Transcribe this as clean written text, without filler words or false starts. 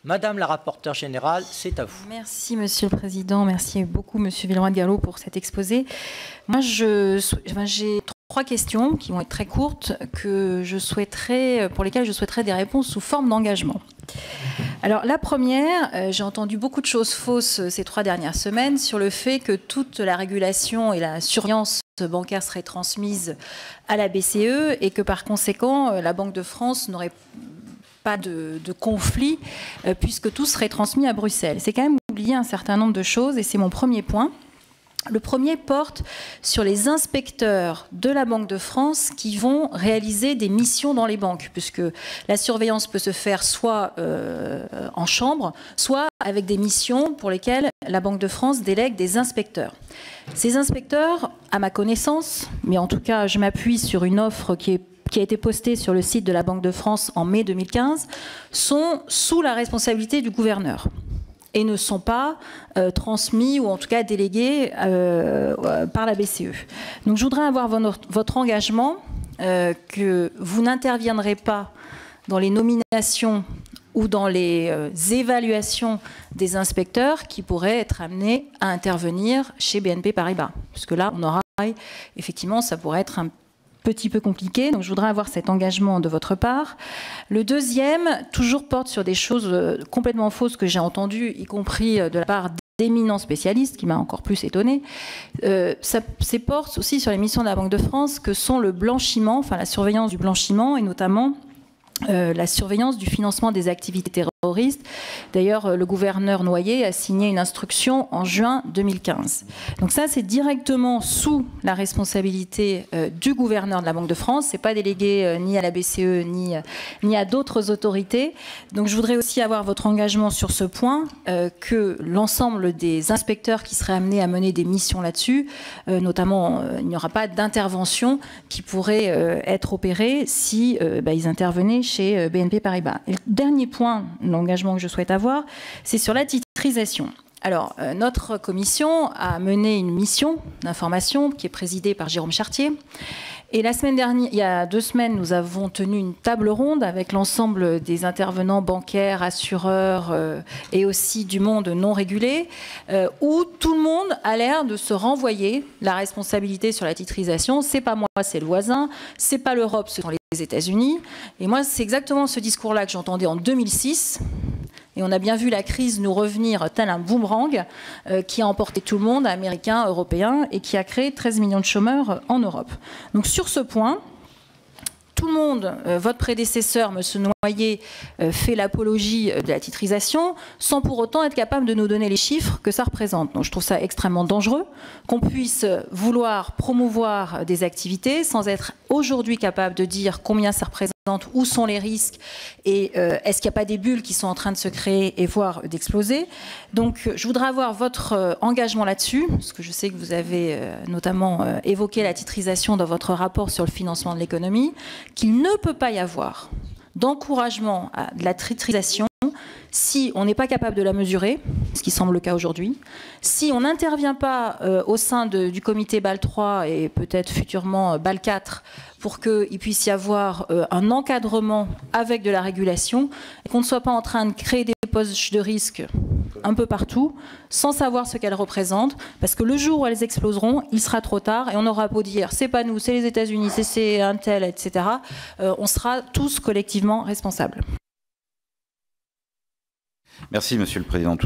Madame la rapporteure générale, c'est à vous. Merci Monsieur le Président, merci beaucoup Monsieur Villeroy de Galhau pour cet exposé. Moi, j'ai 3 questions qui vont être très courtes pour lesquelles je souhaiterais des réponses sous forme d'engagement. Alors la première, j'ai entendu beaucoup de choses fausses ces 3 dernières semaines sur le fait que toute la régulation et la surveillance bancaire serait transmise à la BCE et que par conséquent la Banque de France n'aurait pas de conflit puisque tout serait transmis à Bruxelles. C'est quand même oublier un certain nombre de choses et c'est mon premier point. Le premier porte sur les inspecteurs de la Banque de France qui vont réaliser des missions dans les banques, puisque la surveillance peut se faire soit en chambre, soit avec des missions pour lesquelles la Banque de France délègue des inspecteurs. Ces inspecteurs, à ma connaissance, mais en tout cas je m'appuie sur une offre qui a été postée sur le site de la Banque de France en mai 2015, sont sous la responsabilité du gouverneur et ne sont pas transmis ou en tout cas délégués par la BCE. Donc je voudrais avoir votre engagement que vous n'interviendrez pas dans les nominations ou dans les évaluations des inspecteurs qui pourraient être amenés à intervenir chez BNP Paribas. Parce que là, on aura, effectivement, ça pourrait être un petit peu compliqué, donc je voudrais avoir cet engagement de votre part. Le deuxième, toujours porte sur des choses complètement fausses que j'ai entendues, y compris de la part d'éminents spécialistes, qui m'a encore plus étonnée. Ça porte aussi sur les missions de la Banque de France, que sont le blanchiment, enfin la surveillance du blanchiment, et notamment la surveillance du financement des activités terroristes. D'ailleurs, le gouverneur Noyer a signé une instruction en juin 2015. Donc ça, c'est directement sous la responsabilité du gouverneur de la Banque de France. C'est pas délégué ni à la BCE ni à d'autres autorités. Donc je voudrais aussi avoir votre engagement sur ce point, que l'ensemble des inspecteurs qui seraient amenés à mener des missions là-dessus, notamment, il n'y aura pas d'intervention qui pourrait être opérée si ils intervenaient chez BNP Paribas. Et le dernier point, l'engagement que je souhaite avoir, c'est sur la titrisation. Alors, notre commission a mené une mission d'information qui est présidée par Jérôme Chartier. Et la semaine dernière, il y a 2 semaines, nous avons tenu une table ronde avec l'ensemble des intervenants bancaires, assureurs et aussi du monde non régulé, où tout le monde a l'air de se renvoyer la responsabilité sur la titrisation. C'est pas moi, c'est le voisin. C'est pas l'Europe, ce sont les États-Unis. Et moi, c'est exactement ce discours-là que j'entendais en 2006. Et on a bien vu la crise nous revenir tel un boomerang qui a emporté tout le monde, américain, européen, et qui a créé 13 millions de chômeurs en Europe. Donc sur ce point, tout le monde, votre prédécesseur, M. Noyer, fait l'apologie de la titrisation sans pour autant être capable de nous donner les chiffres que ça représente. Donc je trouve ça extrêmement dangereux qu'on puisse vouloir promouvoir des activités sans être aujourd'hui capable de dire combien ça représente, où sont les risques et est-ce qu'il n'y a pas des bulles qui sont en train de se créer et voire d'exploser. Donc je voudrais avoir votre engagement là-dessus, parce que je sais que vous avez notamment évoqué la titrisation dans votre rapport sur le financement de l'économie, qu'il ne peut pas y avoir d'encouragement à de la titrisation si on n'est pas capable de la mesurer, ce qui semble le cas aujourd'hui, si on n'intervient pas au sein du comité BAL 3 et peut-être futurement BAL 4 pour qu'il puisse y avoir un encadrement avec de la régulation et qu'on ne soit pas en train de créer des poches de risque un peu partout sans savoir ce qu'elles représentent, parce que le jour où elles exploseront, il sera trop tard et on aura beau dire c'est pas nous, c'est les États-Unis, c'est un tel, etc. On sera tous collectivement responsables. Merci, Monsieur le Président.